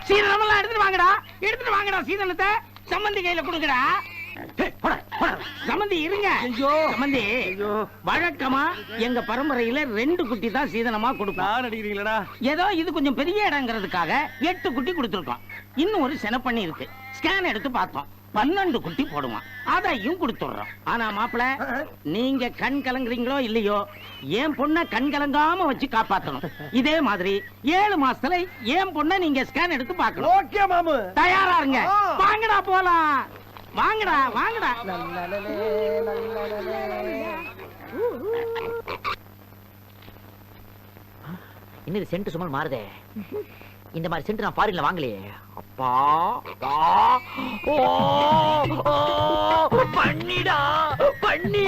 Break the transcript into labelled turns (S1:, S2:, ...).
S1: சீதனமெல்லாம் எடுத்துட்டு வாங்கடா சீதனத்தை சம்பந்தி கையில கொடுங்கடா. சம்பந்தி இருங்க. சம்பந்தி வழக்கமா எங்க பரம்பரையில 2 குட்டி தான் சீதனமா கொடுப்போம். ஏதோ இது கொஞ்சம் பெரிய இடங்கிறதுக்காக 8 குட்டி கொடுத்துருக்கோம். இன்னும் ஒரு செனப்பண்ணி இருக்கு. ஸ்கேன் எடுத்து பார்த்தோம், 12 குட்டி போடுமா. அதையும் கொடுத்துடுறோம். ஆனா மாப்பிள, நீங்க கண் கலங்குறீங்களோ இல்லையோ, என் பொண்ண கண் கலங்காம வச்சு காப்பாத்தணும். இதே மாதிரி 7 மாசத்துல என் பொண்ண நீங்க ஸ்கேன் எடுத்து பார்க்கணும்.
S2: ஓகே மாமு,
S1: தயாரா இருங்க. வாங்கடா போலாம். வாங்கடா வாங்கடா.
S3: இன்னொரு சென்ட் சும்மா மாறுதே. இந்த மாதிரி சென்ட் நான் ஃபாரின்ல வாங்கலையே. அப்பா பண்ணிடா பண்ணி